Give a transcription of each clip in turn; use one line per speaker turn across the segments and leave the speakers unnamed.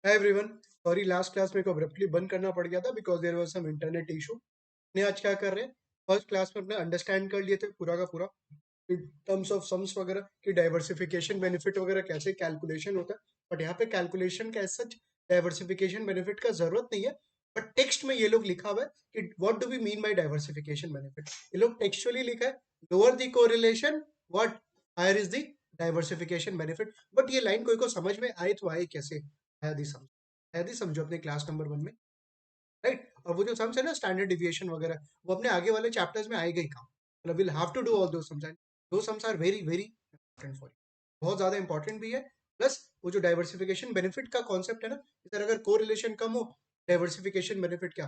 हाय everyone. Sorry last class मेरे को abruptly बंद करना पड़ गया था because there was some internet issue. ने आज क्या कर रहे हैं, फर्स्ट क्लास में अपने अंडरस्टैंड कर लिए थे पूरा का पूरा टर्म्स ऑफ सम्स वगैरह कि डाइवर्सिफिकेशन बेनिफिट वगैरह कैसे कैलकुलेशन होता है। बट यहाँ पे कैलकुलेशन का सच डाइवर्सिफिकेशन बेनिफिट का जरूरत नहीं है। बट टेक्स्ट में ये लोग लिखा हुआ है कि what do we mean by diversification benefit. ये लोग टेक्सचुअली लिखा है lower the correlation what higher is the diversification benefit. But ये लाइन कोई को समझ में आए तो आए कैसे, शायद ही समझो, शायद ही समझो अपने क्लास नंबर 1 में। राइट। और वो जो सम्स है ना स्टैंडर्ड डिविएशन वगैरह, वो अपने आगे वाले चैप्टर्स में आएगा ही काम। मतलब will have to do all those sums and those sums are very very important for you, बहुत ज्यादा इंपॉर्टेंट भी है। प्लस वो जो डाइवर्सिफिकेशन बेनिफिट का कॉन्सेप्ट है ना, इधर अगर कोरिलेशन कम हो, डाइवर्सिफिकेशन बेनिफिट क्या,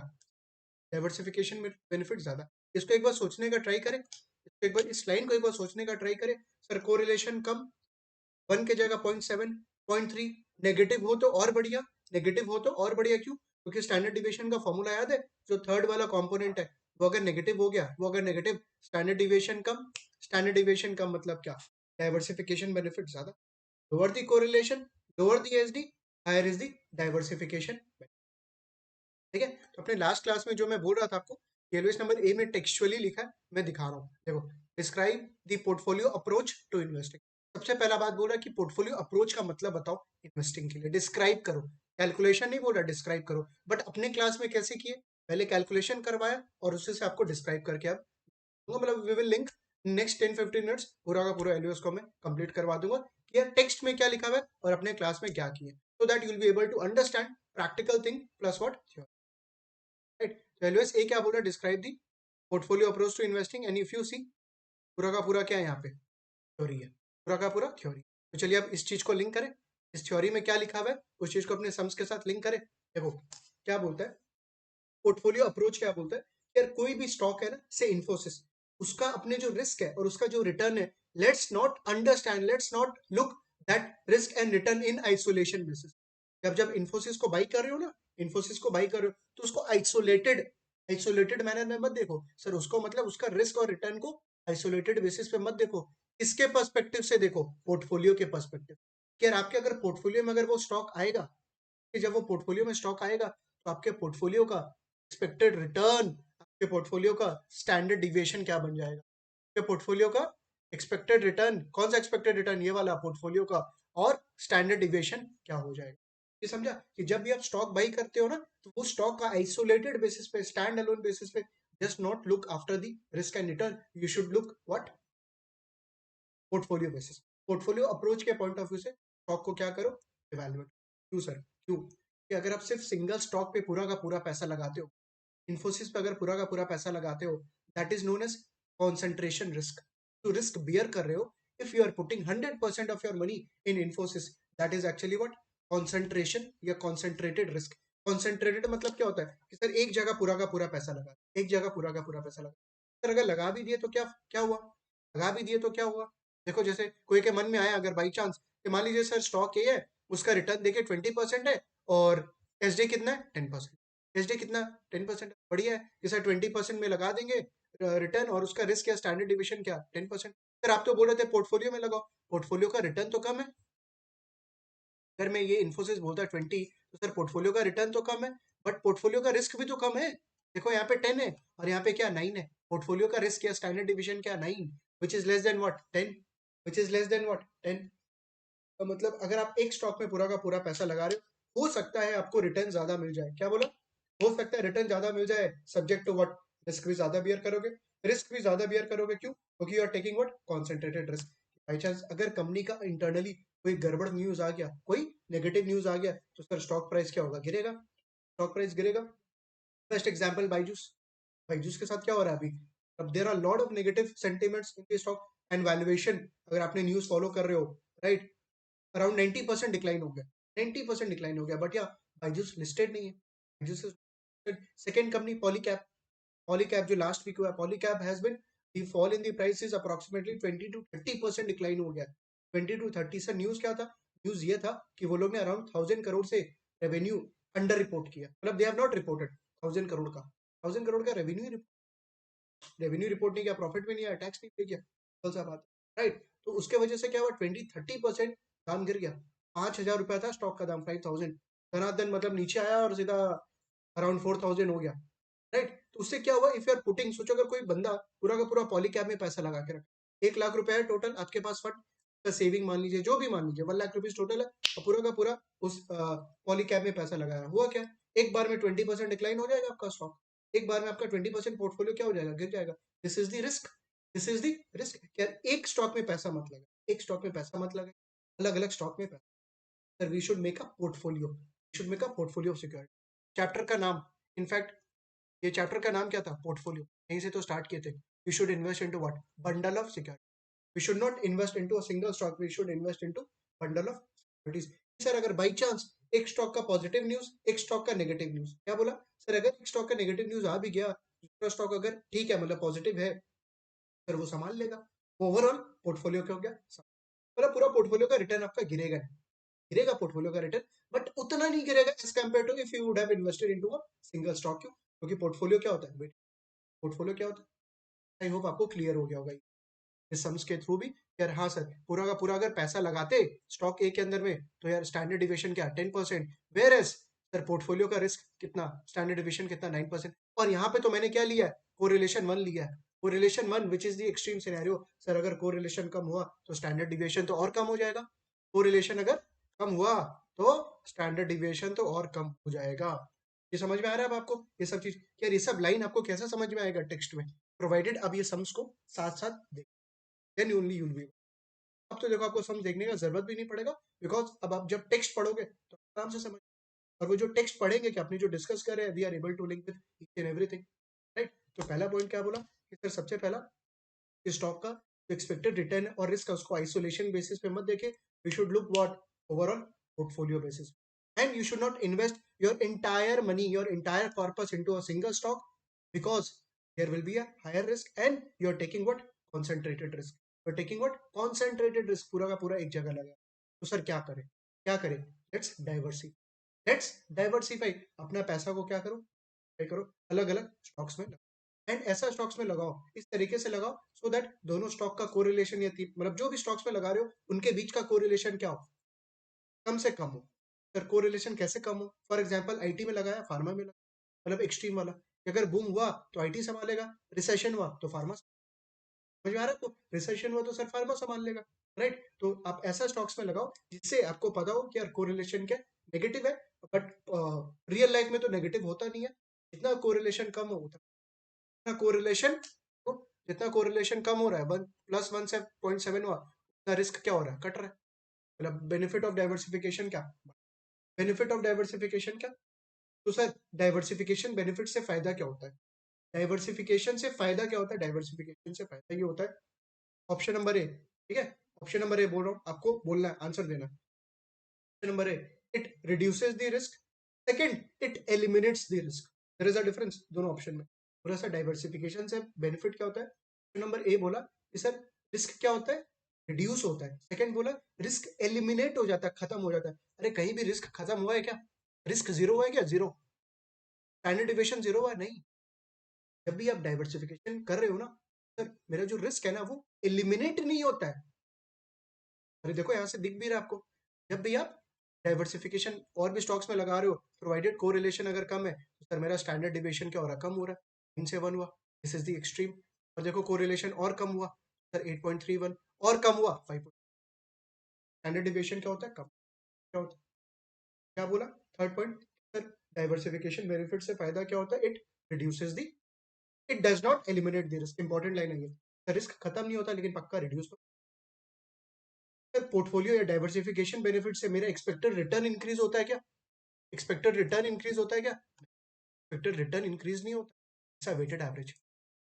डाइवर्सिफिकेशन में बेनिफिट ज्यादा। इसको एक बार सोचने का ट्राई करें, इसको एक बार इस लाइन को एक बार सोचने का ट्राई करें। सर कोरिलेशन कम, 1 की जगह 0.7, 0.3, नेगेटिव हो तो और बढ़िया। नेगेटिव हो तो और बढ़िया क्यों? क्योंकि स्टैंडर्ड डिविएशन का फॉर्मूला याद है, जो थर्ड वाला कंपोनेंट है वो अगर नेगेटिव हो गया, वो अगर नेगेटिव, स्टैंडर्ड डिविएशन कम। स्टैंडर्ड डिविएशन कम मतलब क्या, डाइवर्सिफिकेशन बेनिफिट ज्यादा। Lower the correlation, lower the SD, higher is the diversification. ठीक है। तो अपने लास्ट क्लास में जो मैं बोल रहा था आपको, एलओएस नंबर ए में टेक्सचुअली लिखा है, मैं दिखा रहा हूँ देखो। Describe the portfolio approach to investing. सबसे पहला बात बोल रहा है कि पोर्टफोलियो अप्रोच का मतलब बताओ इन्वेस्टिंग के लिए। डिस्क्राइब करो, कैलकुलेशन नहीं बोल रहा, डिस्क्राइब करो। बट अपने क्लास में कैसे किए, पहले कैलकुलेशन करवाया और उससे से आपको डिस्क्राइब करके अब मतलब we will link next 10-15 minutes पूरा का पूरा एलओएस को मैं कंप्लीट करवा दूंगा कि यार टेक्स्ट में क्या लिखा हुआ है और अपने क्लास में क्या किए, so that you will be able to understand practical thing plus what. Right. तो एलओएस ए क्या बोला, describe the portfolio approach to investing. And if you see, पूरा का पूरा क्या है यहाँ पे, थ्योरी है, पूरा का पूरा थ्योरी। तो चलिए अब इस चीज को लिंक करें, इस थ्योरी में क्या लिखा हुआ है उस चीज को अपने सम्स के साथ लिंक करें। देखो क्या बोलता है पोर्टफोलियो अप्रोच, क्या बोलता है यार कोई भी स्टॉक है ना, से इन्फोसिस, उसका अपने जो रिस्क है और उसका जो रिटर्न है, let's not understand, let's not look that risk and return in isolation basis. जब जब इन्फोसिस को बाई कर रहे हो ना, इन्फोसिस को बाई कर रहे हो तो उसको आइसोलेटेड, आइसोलेटेड मैनर में मत देखो सर उसको, मतलब उसका रिस्क और रिटर्न को आइसोलेटेड बेसिस पे मत देखो। इसके पर्सपेक्टिव से देखो, पोर्टफोलियो के पर्सपेक्टिव। कि यार आपके अगर पोर्टफोलियो में अगर वो स्टॉक आएगा, कि जब वो पोर्टफोलियो में स्टॉक आएगा तो आपके पोर्टफोलियो का एक्सपेक्टेड रिटर्न, आपके पोर्टफोलियो का स्टैंडर्ड डिविएशन क्या बन जाएगा, आपके पोर्टफोलियो का एक्सपेक्टेड रिटर्न, कौन सा एक्सपेक्टेड रिटर्न, ये वाला पोर्टफोलियो का, और स्टैंडर्ड डिविएशन क्या हो जाएगा। ये समझा कि जब भी आप स्टॉक बाई करते हो ना, तो वो स्टॉक का आइसोलेटेड बेसिस पे, स्टैंड अलोन बेसिस पे, just not look after the risk and return, you should look what, portfolio basis. Portfolio approach के पॉइंट ऑफ व्यू से स्टॉक को क्या करो, इवेल्युएट। क्यों सर, क्यों? कि अगर आप सिर्फ सिंगल स्टॉक पे पूरा का पूरा पैसा लगाते हो, इन्फोसिस पे अगर पूरा का पूरा पैसा लगाते हो, that is known as concentration risk. तो रिस्क बियर कर रहे हो। If you are putting 100% of your money in Infosys, that is actually what, concentration या कॉन्सेंट्रेटेड रिस्क। कॉन्सेंट्रेटेड मतलब क्या होता है कि सर एक जगह पूरा का पूरा पैसा लगा, एक जगह पूरा का पूरा पैसा लगा। सर अगर लगा भी दिए तो क्या, क्या हुआ, लगा भी दिए तो क्या हुआ। देखो जैसे कोई के मन में आया अगर बाई चांस कि मान लीजिए सर स्टॉक ये है, उसका रिटर्न देखिए 20% है और एसडी कितना है 10%। एसडी कितना, 10%, बढ़िया है कि सर 20% में लगा देंगे रिटर्न, और उसका रिस्क या स्टैंडर्ड डिविएशन क्या, 10%। सर आप तो बोल रहे थे पोर्टफोलियो में लगाओ, पोर्टफोलियो का रिटर्न तो कम है। अगर मैं ये इन्फोसिस बोलता 20, तो सर पोर्टफोलियो का रिटर्न तो कम है, बट पोर्टफोलियो का रिस्क भी तो कम है। देखो यहाँ पे 10 है और यहाँ पे क्या 9 है। पोर्टफोलियो का रिस्क या स्टैंडर्ड डिविएशन क्या, 9, which is less than what, 10, which is less than what, 10। तो मतलब अगर आप एक स्टॉक में पूरा का पूरा पैसा लगा रहे हो सकता है आपको रिटर्न ज्यादा मिल जाए। क्या बोला, हो सकता है रिटर्न ज्यादा मिल जाए, सब्जेक्ट टू व्हाट, रिस्क भी ज्यादा बियर करोगे। रिस्क भी ज्यादा बियर करोगे क्यों, क्योंकि you are taking what, concentrated risk. By chance अगर कंपनी का इंटरनली कोई गड़बड़ न्यूज आ गया, कोई नेगेटिव न्यूज आ गया, तो सर स्टॉक प्राइस क्या होगा, गिरेगा, स्टॉक प्राइस गिरेगा। बेस्ट एग्जांपल बाइजूस, बाइजूस के साथ क्या हो रहा है अभी। अब there are lot of negative sentiments in the stock and valuation, अगर आपने न्यूज फॉलो कर रहे हो, राइट, अराउंड 90% डिक्लाइन हो गया, 90% डिक्लाइन हो गया। बट या बाइजूस लिस्टेड नहीं है, बाइजूस सेकंड कंपनी पॉलीकैब, पॉलीकैब जो लास्ट वीक हुआ, Polycab has been the fall in the price is approximately 20 to 30% decline हो गया। 20 to 30 से न्यूज क्या था, न्यूज ये था कि वो लोग ने अराउंड 1000 करोड़ से रेवेन्यू अंडर रिपोर्ट किया, मतलब they have not reported 1000 crore का, 1000 करोड़ का रेवेन्यू, रेवेन्यू रिपोर्ट नहीं किया, प्रॉफिट में नहीं आया, टैक्स नहीं पे किया, कल सा बात, राइट। तो उसके वजह से क्या हुआ, 20-30% दाम गिर गया। 5,000 रुपया था स्टॉक का दाम, 5,000, धनाधन मतलब नीचे आया और सीधा अराउंड 4000 हो गया, राइट? तो उससे क्या हुआ, इफ यू आर पुटिंग, सोचो अगर कोई बंदा पूरा का पूरा पॉलीकैब में पैसा लगा के रखा, 1 लाख रुपए है टोटल आपके पास फंड का, सेविंग मान लीजिए, जो भी मान लीजिए 1 लाख रुपीज टोटल है, और पूरा का पूरा उस पॉलीकैब में पैसा लगाया, हुआ क्या, एक बार में 20% डिक्लाइन हो जाएगा आपका स्टॉक, एक बार में आपका 20% पोर्टफोलियो क्या हो जाएगा, गिर जाएगा। This is the risk, this is the risk. क्या, एक स्टॉक में पैसा मत लगा, एक स्टॉक में पैसा मत लगा, अलग अलग स्टॉक में पैसा। Sir we should make a portfolio, should make a portfolio of security. Chapter का नाम, इनफैक्ट ये चैप्टर का नाम क्या था, पोर्टफोलियो, यहीं से तो स्टार्ट किए थे। We should invest into what, bundle of security. We should not invest into a single stock, we should invest into bundle of securities. Sir अगर बाई चांस एक स्टॉक का पॉजिटिव न्यूज, एक stock का negative news, क्या बोला sir, अगर एक stock का नेगेटिव न्यूज आ भी गया, दूसरा स्टॉक अगर ठीक है मतलब पॉजिटिव है, फिर वो संभाल लेगा, ओवरऑल पोर्टफोलियो क्या हो गया, मतलब पूरा पोर्टफोलियो का रिटर्न आपका गिरेगा नहीं, गिरेगा पोर्टफोलियो का रिटर्न, बट उतना नहीं गिरेगा as compare to if you would have invested into a single stock. क्यों, क्योंकि पोर्टफोलियो क्या होता है, पोर्टफोलियो क्या होता है, आई होप आपको क्लियर हो गया होगा इस सम्स के थ्रू भी। यार हाँ सर, पूरा का पूरा अगर पैसा लगाते स्टॉक ए के अंदर में, तो यार स्टैंडर्ड डिविएशन क्या 10%, वेयर एज सर पोर्टफोलियो का रिस्क कितना, स्टैंडर्ड डिविएशन कितना 9%। और यहाँ पे तो मैंने क्या लिया है, कोरिलेशन 1 लिया है, correlation 1 which is the extreme scenario. Sir अगर कोरिलेशन कम हुआ तो स्टैंडर्ड डिविएशन तो और कम हो जाएगा, कोरिलेशन अगर कम हुआ तो स्टैंडर्ड डिविएशन तो और कम हो जाएगा। ये समझ में आ रहा है अब आपको, ये सब चीज, यार ये सब लाइन आपको कैसे समझ में आएगा टेक्स्ट में, प्रोवाइडेड अब ये सम्स को साथ साथ देख, देन ओनली यूल बी। अब तो देखो आपको सम देखने का जरूरत भी नहीं पड़ेगा, बिकॉज अब आप जब टेक्स्ट पढ़ोगे तो आराम से समझ, और वो जो टेक्स्ट पढ़ेंगे कि अपनी जो डिस्कस कर रहे हैं, we are able to link with each and everything, right? तो पहला पॉइंट क्या बोला कि सर सबसे पहला, स्टॉक का एक्सपेक्टेड रिटर्न और रिस्क है उसको आइसोलेशन बेसिस पे मत देखे, we should look what, overall portfolio basis. And you should not invest your entire money, your entire corpus into a single stock, because there will be a higher risk and you are taking what, concentrated risk, you are taking what, concentrated risk, पूरा का पूरा एक जगह लगा। तो sir क्या करें, क्या करें, लेट्स डाइवर्सिफाई, लेट्स डाइवर्सिफाई, अपना पैसा को क्या करो, क्या करो, अलग अलग स्टॉक्स में, एंड ऐसा स्टॉक्स में लगाओ, इस तरीके से लगाओ सो दैट दोनों स्टॉक का कोरिलेशन, या मतलब जो भी स्टॉक्स में लगा रहे हो उनके बीच का कोरिलेशन क्या हो, कम से कम हो। सर कोरिलेशन कैसे कम हो, फॉर एग्जांपल आईटी में लगाया, फार्मा में लगाया, मतलब एक्सट्रीम वाला, अगर बूम हुआ तो आईटी संभालेगा, रिसेशन हुआ तो फार्मा, समझ में आ रहा है? तो रिसेशन हुआ तो सर फार्मा संभाल लेगा, राइट? तो आप ऐसा स्टॉक्स में लगाओ जिससे आपको पता हो कि यार कोरिलेशन क्या, नेगेटिव है, बट रियल लाइफ में तो नेगेटिव होता नहीं है, जितना कोरिलेशन कम हो उतना कोरिलेशन, तो जितना कोरिलेशन कम हो रहा है, 1 + 1 से 0.7 हुआ, उतना रिस्क क्या हो रहा है, कट रहा है। मतलब बेनिफिट ऑफ डाइवर्सिफिकेशन क्या, बेनिफिट ऑफ डाइवर्सिफिकेशन क्या, तो सर डाइवर्सिफिकेशन बेनिफिट से फायदा क्या होता है, डाइवर्सिफिकेशन से फायदा क्या होता है, डाइवर्सिफिकेशन से फायदा ये होता है, ऑप्शन नंबर ए, ठीक है, ऑप्शन नंबर ए बोल रहा हूँ, आपको बोलना है, आंसर देना है। Option number A, it reduces the risk, second it eliminates the risk, there is a difference दोनों ऑप्शन में। पूरा सा डाइवर्सिफिकेशन से बेनिफिट क्या होता है, ऑप्शन नंबर ए बोला कि सर रिस्क क्या होता है, रिड्यूस होता है, सेकंड बोला रिस्क एलिमिनेट हो जाता है, खत्म हो जाता है। अरे कहीं भी रिस्क खत्म हुआ है क्या, रिस्क जीरो हुआ है क्या, जीरो, स्टैंडर्ड डिविएशन जीरो हुआ है, नहीं। जब भी आप डाइवर्सिफिकेशन कर रहे हो ना, सर मेरा जो रिस्क है ना वो एलिमिनेट नहीं होता है। अरे देखो यहाँ से दिख भी रहा है आपको, जब भी आप डाइवर्सिफिकेशन और भी स्टॉक्स में लगा रहे हो, प्रोवाइडेड कोरिलेशन अगर कम है, तो सर मेरा स्टैंडर्ड डिविएशन क्या हो रहा है, कम हो रहा है, 9 से 1 हुआ, दिस इज द एक्सट्रीम। और देखो कोरिलेशन और कम हुआ, सर 8.31, और कम हुआ 5, स्टैंडर्ड डिविएशन क्या होता है, कम, क्या होता है, क्या बोला, third point, sir diversification benefit से फायदा क्या होता है, it reduces the, it does not eliminate the risk, important line है ये, रिस्क खत्म नहीं होता लेकिन पक्का रिड्यूस। पोर्टफोलियो या डाइवर्सिफिकेशन बेनिफिट से मेरा एक्सपेक्टेड रिटर्न इंक्रीज होता है क्या, एक्सपेक्टेड रिटर्न इंक्रीज होता है क्या, एक्सपेक्टेड रिटर्न इंक्रीज नहीं होता, ऐसा वेटेड एवरेज।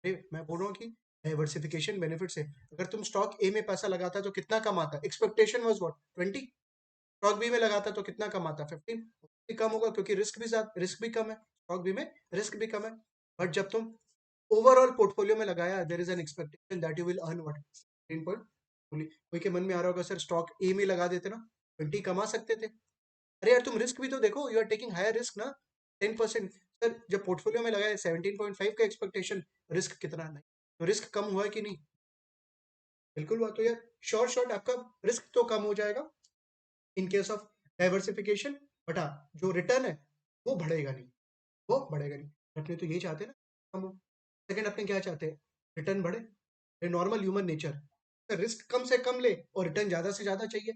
मैं बोल रहा हूँ कि डाइवर्सिफिकेशन बेनिफिट से अगर तुम स्टॉक ए में पैसा लगाता तो कितना कम आता, expectation was what 20, stock B में लगाता तो कितना कम आता 15, भी कम होगा क्योंकि रिस्क भी ज्यादा, रिस्क भी कम है, स्टॉक बी में रिस्क भी कम है। बट जब तुम ओवरऑल पोर्टफोलियो में लगाया, there is an expectation that you will earn what 15 point, कोई के मन में आ रहा होगा सर स्टॉक ए में लगा देते ना 20 कमा सकते थे। अरे यार तुम रिस्क भी तो देखो, you are taking higher risk ना, 10%। सर जब पोर्टफोलियो में लगाया 17.5 का एक्सपेक्टेशन, रिस्क कितना, नहीं तो रिस्क कम हुआ है कि नहीं, बिल्कुल हुआ। तो यार शॉर्ट शॉर्ट आपका रिस्क तो कम हो जाएगा in case of diversification, but हाँ, जो रिटर्न है वो बढ़ेगा नहीं, वो बढ़ेगा नहीं। अपने तो ये चाहते हैं ना, हम सेकंड अपने क्या चाहते हैं, रिटर्न बढ़े। ये नॉर्मल ह्यूमन नेचर, रिस्क कम से कम ले और रिटर्न ज्यादा से ज्यादा चाहिए।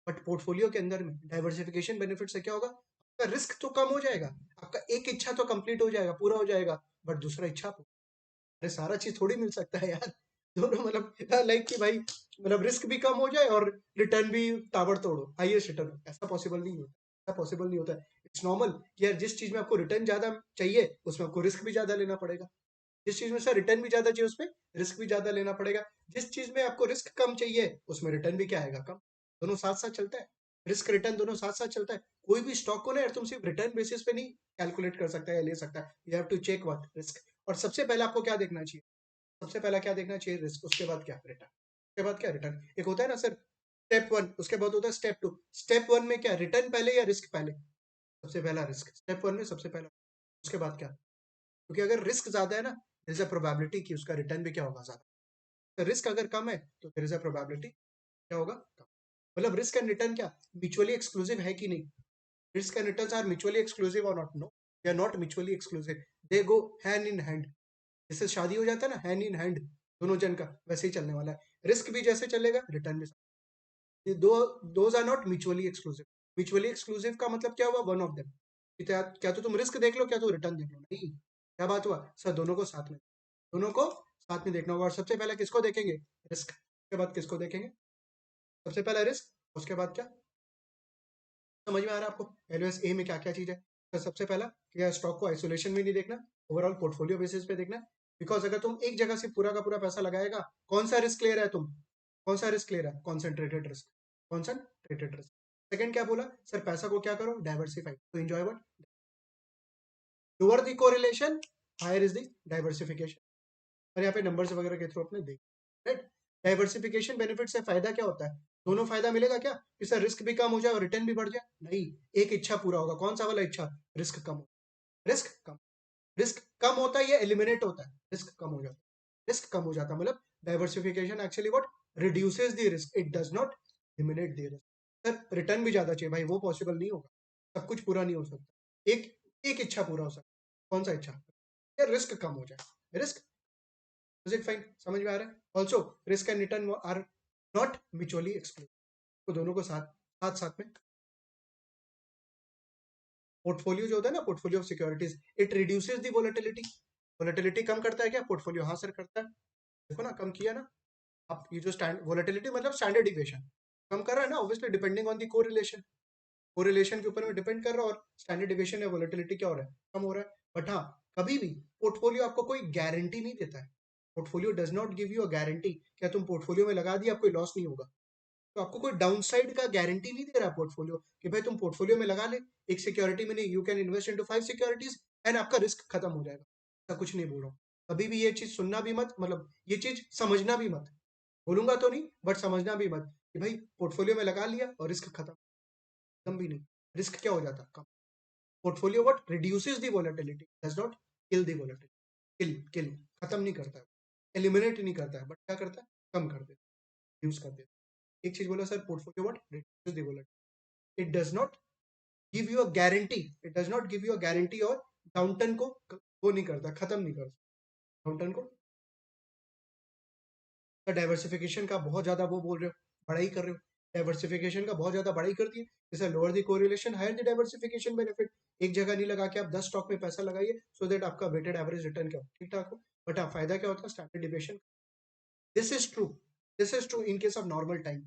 बट पोर्टफोलियो के अंदर में डाइवर्सिफिकेशन बेनिफिट से क्या होगा, आपका रिस्क तो कम हो जाएगा, आपका एक इच्छा तो कंप्लीट हो जाएगा, पूरा हो जाएगा, बट दूसरा इच्छा, अरे सारा चीज थोड़ी मिल सकता है यार। दोनों मतलब लाइक कि भाई मतलब रिस्क भी कम हो जाए और रिटर्न भी ताबड़तोड़ हो, हाईएस्ट रिटर्न, ऐसा पॉसिबल नहीं होता, ऐसा पॉसिबल नहीं होता। इट्स नॉर्मल कि यार जिस चीज में आपको रिटर्न ज्यादा चाहिए उसमें आपको रिस्क भी ज्यादा लेना पड़ेगा, जिस चीज में सर रिटर्न भी ज्यादा चाहिए उसमें रिस्क भी ज्यादा लेना पड़ेगा, जिस चीज में आपको रिस्क कम चाहिए उसमें रिटर्न भी क्या आएगा, कम। दोनों साथ साथ चलता है, रिस्क रिटर्न दोनों साथ साथ चलता है। कोई भी स्टॉक को ना यार तुम सिर्फ रिटर्न बेसिस पे नहीं कैलकुलेट कर सकता है या ले सकता है, you have to check what risk. और सबसे पहले आपको क्या देखना चाहिए, सबसे पहला क्या देखना चाहिए, रिस्क, उसके बाद क्या, रिटर्न, उसके बाद क्या, रिटर्न। एक होता है ना सर स्टेप वन, उसके बाद होता है स्टेप टू। स्टेप वन में क्या, रिटर्न पहले या रिस्क पहले, सबसे पहला रिस्क, स्टेप वन में सबसे पहला, उसके बाद क्या। क्योंकि अगर रिस्क ज्यादा है ना, देयर इज अ प्रोबेबिलिटी कि उसका रिटर्न भी क्या होगा, ज्यादा। तो रिस्क अगर कम है तो देयर इज अ प्रोबेबिलिटी क्या होगा, कम। मतलब रिस्क एंड रिटर्न क्या म्यूचुअली एक्सक्लूसिव है कि नहीं, risk and return are mutually exclusive और not, no they are not mutually exclusive, they go hand in hand. जैसे शादी हो जाता है ना हैंड इन हैंड दोनों जन का, वैसे ही चलने वाला है, रिस्क भी जैसे चलेगा रिटर्न भी। ये दो, those are not mutually exclusive. Mutually exclusive का मतलब क्या हुआ, वन ऑफ देम, क्या तो तुम रिस्क देख लो क्या तो रिटर्न देख लो, नहीं, क्या बात हुआ सर, दोनों को साथ में, दोनों को साथ में देखना होगा। और सबसे पहले किसको देखेंगे, रिस्क, उसके बाद किसको देखेंगे, सबसे पहले रिस्क उसके बाद क्या। समझ में आ रहा है आपको एलओएस ए में क्या क्या चीज है। तो सबसे पहला क्या, स्टॉक को आइसोलेशन में नहीं देखना, ओवरऑल पोर्टफोलियो बेसिस पे देखना। बिकॉज अगर तुम एक जगह से पूरा का पूरा पैसा लगाएगा, कौन सा रिस्क ले रहा है तुम, कौन सा रिस्क ले रहा है, concentrated risk, concentrated risk. Second क्या बोला सर, पैसा को क्या करो, diversify to enjoy what, lower the correlation higher is the diversification. और यहाँ पे नंबर्स वगैरह के थ्रू अपने देख, राइट। डाइवर्सिफिकेशन बेनिफिट से फायदा क्या होता है, दोनों फायदा मिलेगा क्या, कि सर रिस्क भी कम हो जाए और रिटर्न भी बढ़ जाए, नहीं, एक इच्छा पूरा होगा, कौन सा वाला इच्छा, रिस्क कम, रिस्क कम, रिस्क कम होता है या एलिमिनेट होता है, रिस्क कम हो जाता है, रिस्क कम हो जाता है, मतलब diversification actually what reduces the risk, it does not eliminate the risk. Sir return भी ज्यादा चाहिए भाई, वो पॉसिबल नहीं होगा, सब कुछ पूरा नहीं हो सकता, एक एक इच्छा पूरा हो सकता है, कौन सा इच्छा, रिस्क कम हो जाए, रिस्क, इज इट फाइन, समझ में आ रहा है। Also risk and return are not mutually exclusive, तो दोनों को साथ साथ साथ में। पोर्टफोलियो जो होता है ना, portfolio of securities, it reduces the volatility, volatility कम करता है क्या पोर्टफोलियो, हाँ सर करता है, देखो ना कम किया ना। आप ये जो स्टैंड वोलेटिलिटी मतलब स्टैंडर्ड डिविएशन कम कर रहा है ना, obviously depending on the correlation, correlation के ऊपर में डिपेंड कर रहा है, और स्टैंडर्ड डिविएशन या वोलेटिलिटी क्या हो रहा है, कम हो रहा है। बट हाँ, कभी भी पोर्टफोलियो आपको कोई गारंटी नहीं देता है, portfolio does not give you a guarantee, क्या तुम पोर्टफोलियो में लगा दिया, कोई लॉस नहीं होगा। तो आपको कोई डाउनसाइड का गारंटी नहीं दे रहा पोर्टफोलियो, कि भाई तुम पोर्टफोलियो में लगा ले, एक सिक्योरिटी में नहीं, you can invest into 5 securities and आपका रिस्क खत्म हो जाएगा, ऐसा कुछ नहीं बोल रहा हूँ। कभी भी ये चीज सुनना भी मत, मतलब ये चीज समझना भी मत, बोलूंगा तो नहीं बट समझना भी मत, कि भाई पोर्टफोलियो में लगा लिया और रिस्क खत्म, खत्म भी नहीं। रिस्क क्या हो जाता, कम। Portfolio what reduces the volatility, does not kill the volatility, kill kill खत्म नहीं करता है, एलिमिनेट नहीं करता है, बट क्या करता है, कम कर देता है, यूज कर देता है। एक चीज बोला sir, portfolio what reduces the volatility, it does not give you a guarantee, it does not give you a guarantee, और डाउनटर्न को वो नहीं करता, खत्म नहीं करता डाउनटर्न को। डाइवर्सिफिकेशन का बहुत ज्यादा वो बोल रहे हो, बढ़ाई कर रहे हो, डाइवर्सिफिकेशन का बहुत ज्यादा बढ़ाई कर दी है। जैसे lower the correlation higher the diversification benefit, एक जगह नहीं लगा के आप 10 स्टॉक में पैसा लगाइए, सो दैट आपका वेटेड एवरेज रिटर्न क्या हो, ठीक ठाक हो। बट हाँ, फायदा क्या होता है, standard deviation, this is true, this is true in case of normal time.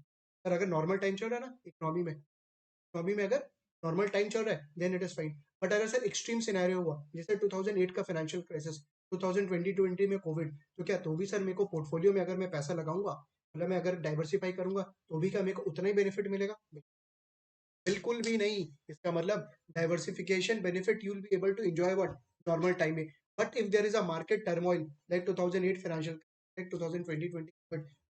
पर अगर नॉर्मल टाइम चल रहा है ना इकोनॉमी में, इकोनॉमी में अगर नॉर्मल टाइम चल रहा है then it is fine. But अगर सर एक्सट्रीम सिनेरियो हुआ, जैसे 2008 का फाइनेंशियल क्राइसिस, 2020 में कोविड, तो क्या तो भी सर मेरे को पोर्टफोलियो में अगर मैं पैसा लगाऊंगा, मतलब मैं अगर डाइवर्सिफाई करूंगा, तो भी क्या मेरे को उतना ही बेनिफिट मिलेगा, बिल्कुल भी नहीं। इसका मतलब diversification benefit you will be able to enjoy what normal time में, but if there is a market turmoil like 2008 financial, like 2020,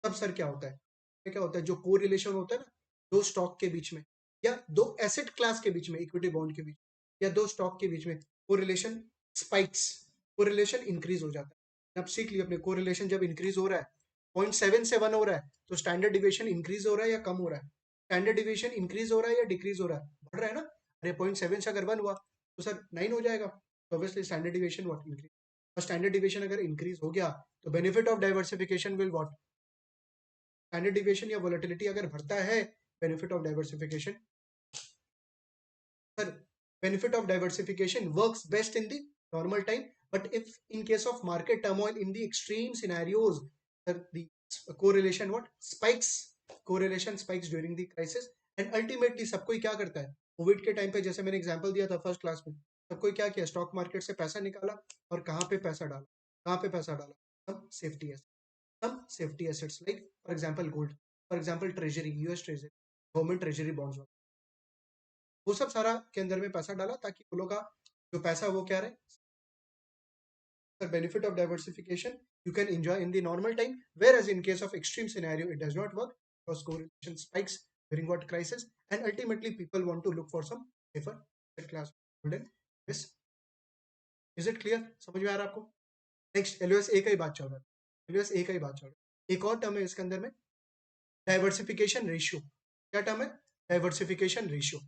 तब सर क्या होता है, क्या होता है, जो को रिलेशन होता है ना दो स्टॉक के बीच में, या दो एसेट क्लास के बीच में, इक्विटी बॉन्ड के बीच, या दो स्टॉक के बीच में, कोरिलेशन स्पाइक्स, कोरिलेशन इंक्रीज हो जाता है। अब सीख लिया अपने, कोरिलेशन जब इंक्रीज हो रहा है 0.7 से 1 हो रहा है, तो स्टैंडर्ड डिविएशन इंक्रीज हो रहा है या कम हो रहा है, स्टैंडर्ड डिविएशन इंक्रीज हो रहा है या डिक्रीज हो रहा है, बढ़ रहा है ना। अरे 0.7 से अगर 1 हुआ तो सर 9 हो जाएगा, तो obviously standard deviation what increase, और स्टैंडर्ड डिविएशन अगर इंक्रीज हो गया तो benefit of diversification will what, standard deviation या वोलेटिलिटी अगर बढ़ता है, benefit of diversification, sir, benefit of diversification works best in the normal time, but if in case of market turmoil in the extreme scenarios, the correlation what spikes, correlation spikes during the crisis, and ultimately सब कोई क्या करता है, Covid के time पे जैसे मैंने example दिया था फर्स्ट क्लास में, सब कोई क्या किया, स्टॉक मार्केट से पैसा निकाला और कहाँ पे पैसा डाला, कहाँ पे पैसा डाला, some safety assets like for example gold, for example treasury, US treasury, government treasury bonds, वो सब सारा के अंदर में पैसा डाला ताकि वो लोग का जो पैसा वो क्या रहे, the benefit of diversification you can enjoy in the normal time, whereas in case of extreme scenario it does not work because correlation spikes during what crisis, and ultimately people want to look for some safer class golden. Yes, is it clear, समझ में आ रहा है आपको? Next LOS ए का ही बात चल रहा है, एलओएस ए का ही बात चल रहा है, एक और टर्म है इसके अंदर में डाइवर्सिफिकेशन रेशियो, क्या टर्म है, डाइवर्सिफिकेशन रेशियो,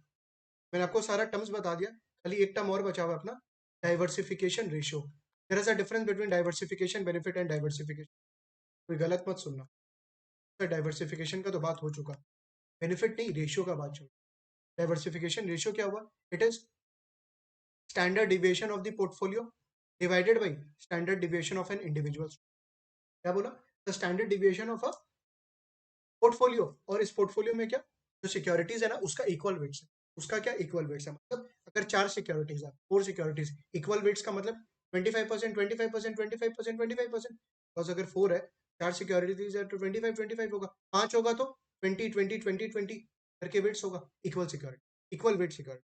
मैंने आपको सारा टर्म्स बता दिया, खाली एक टर्म और बचा हुआ अपना, diversification ratio, there is a difference between diversification benefit and diversification, कोई गलत मत सुनना, तो डाइवर्सिफिकेशन का तो बात हो चुका, बेनिफिट नहीं रेशियो का बात चल, डाइवर्सिफिकेशन रेशियो क्या हुआ, it is standard deviation of the portfolio divided by standard deviation of an individual, क्या बोला, the standard deviation of a portfolio, और इस पोर्टफोलियो में क्या, जो सिक्योरिटीज है ना उसका इक्वल वेट्स है, उसका क्या इक्वल वेट्स है, मतलब अगर 4 सिक्योरिटीज है, 4 सिक्योरिटीज, इक्वल वेट्स का मतलब 25%, 25%, 25%, 25%, बस अगर 4 है, 4 सिक्योरिटीज है तो 25 25 होगा, 5 होगा तो 20 20 20 20 करके वेट्स होगा, equal security, equal weight security,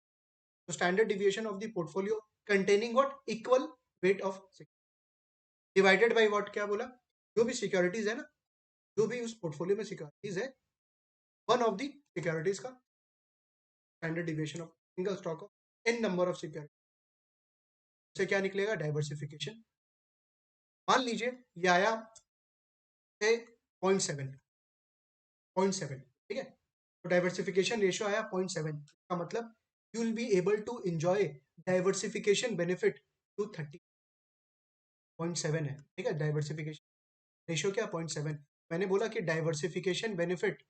तो standard deviation of the portfolio containing what equal weight of divided by what, क्या बोला, जो भी सिक्योरिटीज है ना, जो भी उस पोर्टफोलियो में सिक्योरिटीज है, वन ऑफ द सिक्योरिटीज का standard deviation of single stock of N number of security, से क्या निकलेगा, डाइवर्सिफिकेशन, मान लीजिए ये आया 0.7, 0.7, ठीक है, तो डाइवर्सिफिकेशन रेशियो आया 0.7, का मतलब you will be able to enjoy diversification benefit to 30.7 है, ठीक है, डाइवर्सिफिकेशन रेशियो क्या 0.7, मैंने बोला कि डाइवर्सिफिकेशन बेनिफिट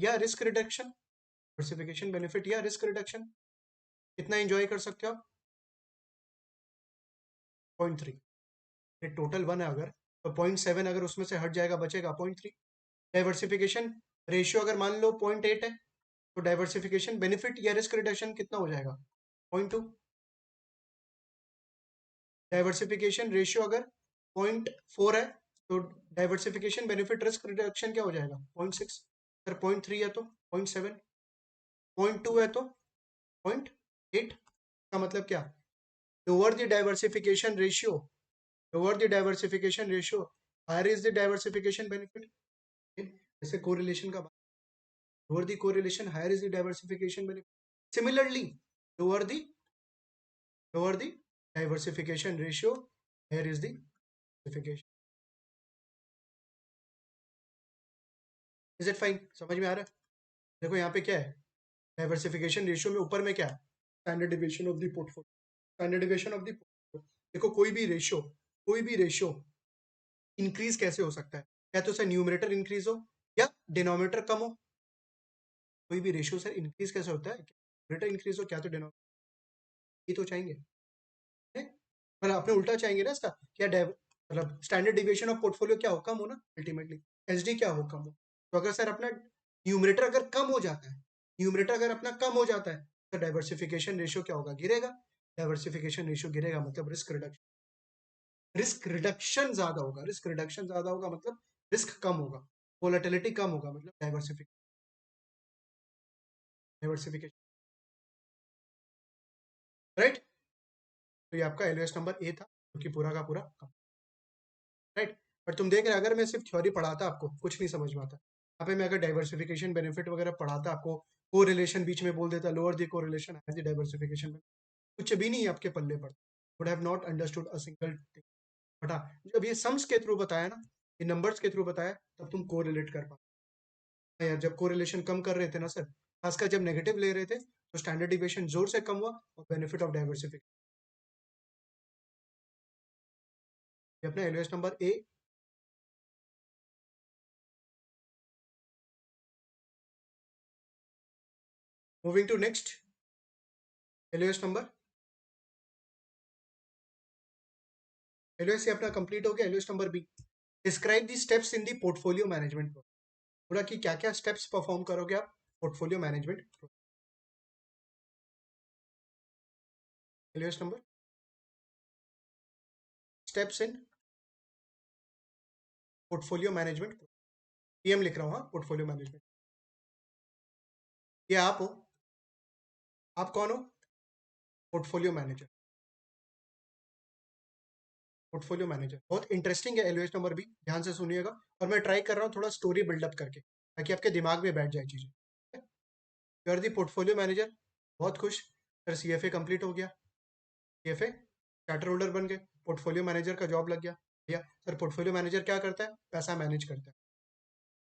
या रिस्क रिडक्शन, डाइवर्सिफिकेशन बेनिफिट या रिस्क रिडक्शन कितना एंजॉय कर सकते हो आप, 0.3, टोटल 1 है अगर, तो 0.7 अगर उसमें से हट जाएगा बचेगा 0.3, डाइवर्सिफिकेशन रेशियो अगर मान लो 0.8 है, तो डाइवर्सिफिकेशन बेनिफिट या रिस्क रिडक्शन कितना हो जाएगा, 0.2, डाइवर्सिफिकेशन रेशियो अगर 0.4 है, तो डाइवर्सिफिकेशन बेनिफिट रिस्क रिडक्शन क्या हो जाएगा, 0.6, अगर 0.3 है तो 0.7, 0.2 है तो 0.8, का मतलब क्या, lower the diversification ratio, lower the diversification ratio, higher is the diversification benefit, जैसे कोरिलेशन का, lower the correlation higher is the diversification benefit, similarly lower the lower the diversification ratio higher is the diversification, is it fine, समझ में आ रहा है, देखो यहाँ पे क्या है, डाइवर्सिफिकेशन रेशियो में ऊपर में क्या है, standard deviation of the portfolio, standard deviation of the portfolio, देखो कोई भी रेशियो इंक्रीज कैसे हो सकता है, या तो सर न्यूमरेटर इंक्रीज हो या डिनोमिनेटर कम हो, कोई भी रेशियो सर इंक्रीज कैसे होता है, न्यूमरेटर इंक्रीज हो क्या तो डिनोमिनेटर, ये तो चाहेंगे, मतलब अपने उल्टा चाहेंगे ना इसका, क्या मतलब स्टैंडर्ड डिविएशन ऑफ पोर्टफोलियो क्या हो, कम हो ना, अल्टीमेटली एसडी क्या हो, कम हो, तो अगर सर अपना न्यूमरेटर अगर कम हो जाता है, न्यूमरेटर अगर अपना कम हो जाता है, तो डाइवर्सिफिकेशन रेशियो क्या होगा, गिरेगा, डाइवर्सिफिकेशन रेशियो गिरेगा मतलब रिस्क रिडक्शन ज्यादा होगा, रिस्क रिडक्शन ज्यादा होगा मतलब रिस्क कम होगा, वोलेटिलिटी कम होगा मतलब डाइवर्सिफिकेशन, राइट, तो ये आपका एलओएस नंबर ए था जो कि पूरा का पूरा कम, राइट, बट तुम देख रहे अगर मैं सिर्फ थ्योरी पढ़ाता आपको कुछ नहीं समझ में आता, यहाँ पे मैं अगर डाइवर्सिफिकेशन बेनिफिट वगैरह पढ़ाता आपको, को रिलेशन बीच में बोल देता, लोअर दी को रिलेशन है दी डाइवर्सिफिकेशन, कुछ भी नहीं आपके पल्ले पर, would have not understood a single thing, but हाँ जब ये सम्स के थ्रू बताया ना, ये नंबर्स के थ्रू बताया, तब तुम को रिलेट कर पाओ, यार जब को रिलेशन कम कर रहे थे ना सर, खासकर जब नेगेटिव ले रहे थे तो स्टैंडर्ड डिविएशन जोर से कम हुआ और बेनिफिट ऑफ डाइवर्सिफिकेशन। ये अपना LOS number A. Moving to next LOS number. LOS अपना कंप्लीट हो गया। LOS number B, describe the steps in the portfolio management. पूरा कि क्या क्या स्टेप्स परफॉर्म करोगे आप portfolio management. LOS number steps in portfolio management. PM लिख रहा हूँ, हाँ, पोर्टफोलियो मैनेजमेंट। ये आप हो। आप कौन हो? Portfolio manager. पोर्टफोलियो मैनेजर बहुत इंटरेस्टिंग है एलओएस नंबर भी, ध्यान से सुनिएगा। और मैं ट्राई कर रहा हूँ थोड़ा स्टोरी बिल्डअप करके ताकि आपके दिमाग में बैठ जाए चीजें। You are the portfolio manager, बहुत खुश, सर सीएफए कंप्लीट हो गया। सीएफए चार्टर होल्डर बन गए, पोर्टफोलियो मैनेजर का जॉब लग गया। भैया सर पोर्टफोलियो मैनेजर क्या करता है? पैसा मैनेज करता है।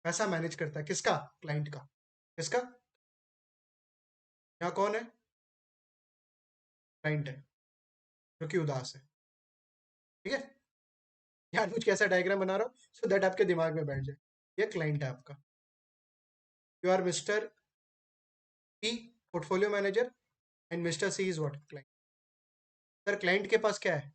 पैसा मैनेज करता है किसका? क्लाइंट का। किसका? यहाँ कौन है? क्लाइंट है जो कि उदास है। ठीक है, यार कुछ कैसा डायग्राम बना रहा हूँ सो दैट आपके दिमाग में बैठ जाए। ये क्लाइंट है आपका। You are mister P, portfolio manager, and mister C is what? Client. Sir client के पास क्या है?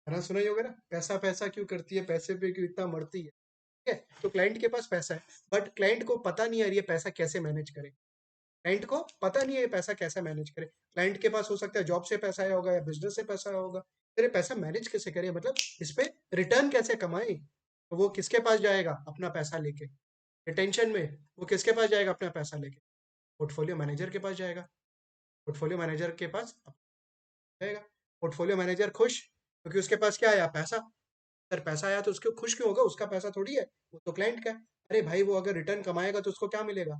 गाना सुना ही होगा ना, पैसा पैसा क्यों करती है, पैसे पे क्यों इतना मरती है। ठीक है, तो क्लाइंट के पास पैसा है, बट क्लाइंट को पता नहीं है ये पैसा कैसे मैनेज करे। क्लाइंट को पता नहीं है ये पैसा कैसे मैनेज करे। क्लाइंट के पास हो सकता है जॉब से पैसा आया होगा या बिजनेस से पैसा आया होगा। तेरे पैसा मैनेज कैसे करे, मतलब इस पे रिटर्न कैसे कमाए। तो वो किसके पास जाएगा अपना पैसा लेके? रिटेंशन में वो किसके पास जाएगा अपना पैसा लेके? पोर्टफोलियो मैनेजर के पास जाएगा। पोर्टफोलियो मैनेजर के पास जाएगा। पोर्टफोलियो मैनेजर खुश क्योंकि उसके पास क्या आया? पैसा। अगर पैसा आया तो उसको खुश क्यों होगा? उसका पैसा थोड़ी है, वो तो क्लाइंट का है। अरे भाई वो अगर रिटर्न कमाएगा तो उसको क्या मिलेगा?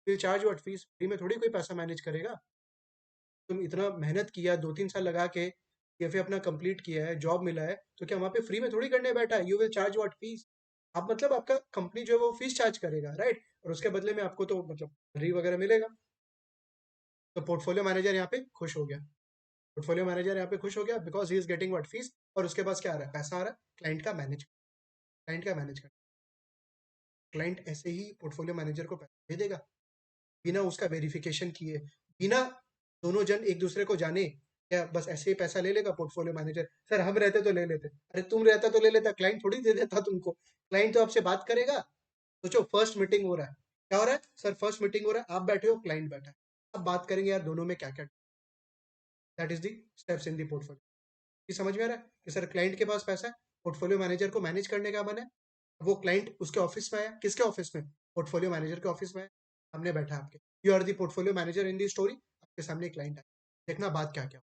Will charge what fees. Free में थोड़ी कोई पैसा मैनेज करेगा। तुम इतना मेहनत किया, 2-3 साल लगा के कैफे अपना कंप्लीट किया है, जॉब मिला है, तो क्या वहां पे फ्री में थोड़ी करने बैठा है? You will charge what fees. आप मतलब आपका कंपनी जो है वो फीस चार्ज करेगा, राइट, और उसके बदले में आपको तो मतलब सैलरी वगैरह मिलेगा। तो पोर्टफोलियो मैनेजर यहाँ पे खुश हो गया। पोर्टफोलियो मैनेजर यहाँ पे खुश हो गया because he is getting what fees, और उसके पास क्या आ रहा है? पैसा आ रहा है। क्लाइंट का मैनेज कर। क्लाइंट ऐसे ही पोर्टफोलियो मैनेजर को पैसा दे देगा बिना उसका वेरिफिकेशन किए, बिना दोनों जन एक दूसरे को जाने। क्या बस ऐसे ही पैसा ले लेगा पोर्टफोलियो मैनेजर? सर हम रहते तो ले लेते। अरे तुम रहता तो ले लेता, क्लाइंट थोड़ी दे देता तुमको। क्लाइंट तो आपसे बात करेगा। सोचो फर्स्ट मीटिंग हो रहा है, क्या हो रहा है सर? फर्स्ट मीटिंग हो रहा है, आप बैठे हो, क्लाइंट बैठा है। अब बात करेंगे यार दोनों में क्या क्या। That is the steps in the portfolio. ये समझ में आ रहा है कि सर क्लाइंट के पास पैसा है, पोर्टफोलियो मैनेजर को मैनेज करने का मन है। वो क्लाइंट उसके ऑफिस में आया, किसके ऑफिस में? पोर्टफोलियो मैनेजर के ऑफिस में आया, सामने बैठा है आपके। You are the portfolio manager in the story. आपके सामने क्लाइंट है। देखना बात क्या क्या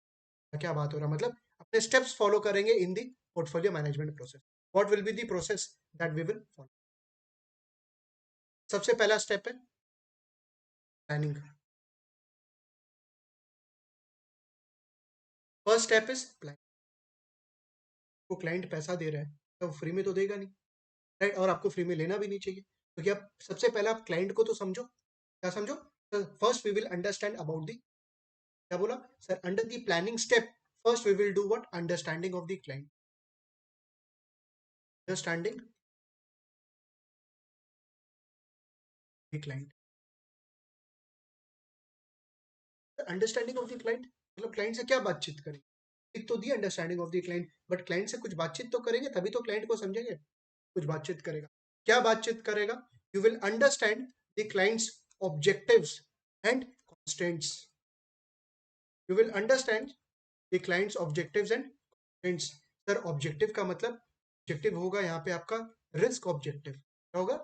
क्या बात हो रहा है, मतलब अपने स्टेप्स फॉलो करेंगे in the portfolio management process. What will be the process that we will follow? सबसे पहला स्टेप है planning. First step is plan. वो क्लाइंट पैसा दे रहा है तो वो फ्री में तो देगा नहीं, राइट, और आपको फ्री में लेना भी नहीं चाहिए। तो क्या सबसे पहले आप क्लाइंट को तो समझो। क्या समझो? First we will understand about the, क्या बोला sir? Under the planning step first we will do what? Understanding of the client. Understanding the client. Understanding of the client मतलब क्लाइंट से क्या बातचीत करेंगे? एक तो the understanding of the client, but client से कुछ बातचीत तो करेंगे तभी तो क्लाइंट को समझेंगे। कुछ बातचीत करेगा। क्या बातचीत करेगा? You will understand the clients objectives and constants. You will understand the clients objectives and constants. Sir objective का मतलब, ऑब्जेक्टिव होगा यहाँ पे आपका रिस्क ऑब्जेक्टिव। क्या होगा?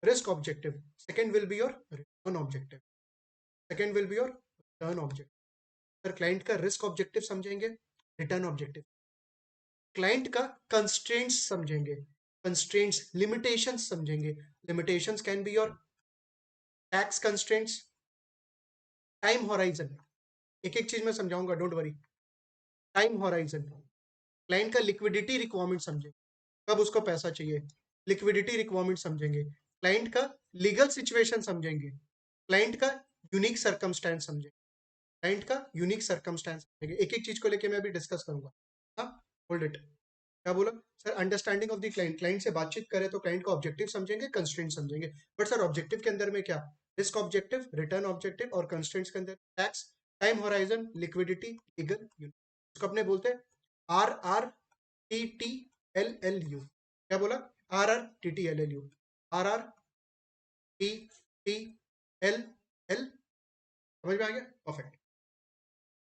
Risk objective. Second will be your return objective. Second will be your return objective. Sir client का risk objective समझेंगे, रिटर्न ऑब्जेक्टिव। क्लाइंट का कंस्ट्रेंट्स समझेंगे, कंस्ट्रेंट्स लिमिटेशंस समझेंगे। Limitations can be your tax constraints, time horizon. एक एक चीज में समझाऊंगा, don't worry. Time horizon, client का लिक्विडिटी रिक्वायरमेंट समझेंगे, कब उसको पैसा चाहिए। लिक्विडिटी रिक्वायरमेंट समझेंगे, क्लाइंट का लीगल सिचुएशन समझेंगे, क्लाइंट का यूनिक सर्कमस्टेंस समझेंगे, क्लाइंट का यूनिक सर्कमस्टेंस समझेंगे। एक एक चीज को लेके मैं अभी डिस्कस करूंगा। हाँ, होल्ड इट। क्या बोला sir? Understanding of the client, client से बातचीत करें तो क्लाइंट का ऑब्जेक्टिव समझेंगे, कंस्ट्रेंट समझेंगे। बट सर ऑब्जेक्टिव के अंदर में क्या? रिस्क ऑब्जेक्टिव, रिटर्न ऑब्जेक्टिव और कंस्ट्रेंट्स के अंदर tax, time horizon, liquidity, legal, उसको अपने बोलते हैं RRTTLLU। क्या बोला? RRTTLLU। RRTTLL। समझ में आ गया? परफेक्ट।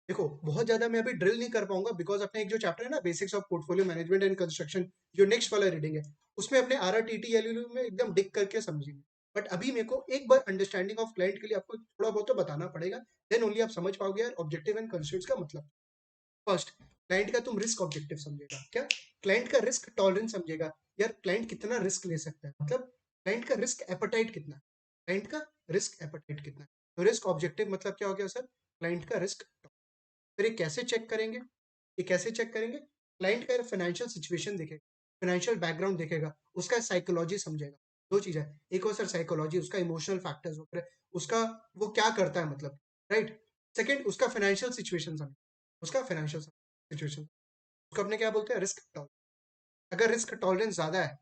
देखो बहुत ज्यादा मैं अभी ड्रिल नहीं कर पाऊंगा बिकॉज अपने एक जो चैप्टर है ना, basics of portfolio management and construction, जो नेक्स्ट वाला रीडिंग है, उसमें अपने RRTTLLU में एकदम डिग करके समझेंगे। बट अभी मेरे को एक बार अंडरस्टैंडिंग ऑफ क्लाइंट के लिए आपको थोड़ा बहुत तो बताना पड़ेगा, देन ओनली आप समझ पाओगे यार ऑब्जेक्टिव एंड कंस्ट्रेंट्स का मतलब। फर्स्ट, क्लाइंट का तुम रिस्क ऑब्जेक्टिव समझेगा क्या? क्लाइंट का रिस्क टॉलरेंस समझेगा। यार क्लाइंट कितना रिस्क ले सकता है, मतलब क्लाइंट का रिस्क एपेटाइट कितना है, क्लाइंट का रिस्क एपेटाइट कितना है। तो रिस्क ऑब्जेक्टिव मतलब क्या हो गया सर? क्लाइंट का रिस्क। फिर ये कैसे चेक करेंगे? ये कैसे चेक करेंगे? क्लाइंट का फाइनेंशियल सिचुएशन देखेगा, फाइनेंशियल बैकग्राउंड देखेगा, उसका साइकोलॉजी समझेगा। दो चीज है, एक और सर साइकोलॉजी, उसका इमोशनल फैक्टर्स वगैरह, उसका वो क्या करता है मतलब, राइट। सेकंड, उसका फाइनेंशियल सिचुएशन समझ, उसका फाइनेंशियल सिचुएशन, उसको अपने क्या बोलते हैं? Risk tolerance. अगर रिस्क टॉलरेंस ज्यादा है,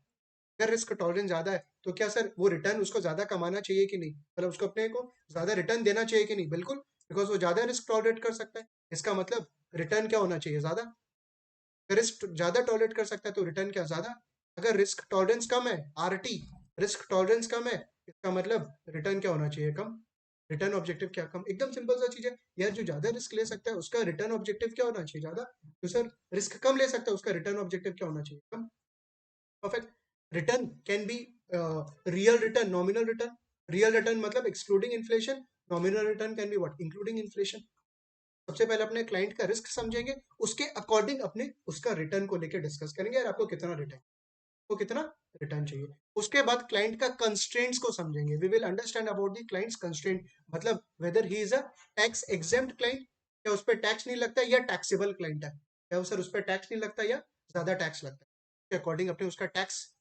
अगर रिस्क टॉलरेंस ज्यादा है तो क्या सर वो रिटर्न उसको ज्यादा कमाना चाहिए कि नहीं, मतलब उसको अपने को ज्यादा रिटर्न देना चाहिए कि नहीं? बिल्कुल, बिकॉज वो ज्यादा रिस्क टॉलरेट कर सकता है, इसका मतलब रिटर्न क्या होना चाहिए? ज्यादा। रिस्क ज्यादा टॉलरेट कर सकता है तो रिटर्न क्या? ज्यादा। अगर रिस्क टॉलरेंस कम है, RT, रिस्क टॉलरेंस कम है, इसका मतलब रिटर्न क्या होना चाहिए? कम। रिटर्न ऑब्जेक्टिव क्या? कम। एकदम सिंपल सा चीज है यार, जो ज्यादा रिस्क ले सकता है उसका रिटर्न ऑब्जेक्टिव क्या होना चाहिए? ज्यादा। तो सर रिस्क कम ले सकता है, उसका रिटर्न ऑब्जेक्टिव क्या होना चाहिए? कम। Perfect. Return can be real return, nominal return. Real return मतलब excluding inflation, nominal return can be what? Including inflation. सबसे पहले अपने क्लाइंट का रिस्क समझेंगे, उसके अकॉर्डिंग अपने उसका रिटर्न को लेकर डिस्कस करेंगे, यार आपको कितना रिटर्न, को कितना रिटर्न चाहिए। उसके बाद क्लाइंट का कंस्ट्रेंट्स को समझेंगे, we will understand about the clients constraint, मतलब whether he is a tax exempt client, क्या उस पर टैक्स नहीं लगता है, या टैक्सेबल क्लाइंट है, क्या सर उस पर टैक्स नहीं लगता या ज्यादा टैक्स लगता है, उसके अकॉर्डिंग अपने उसका टैक्स,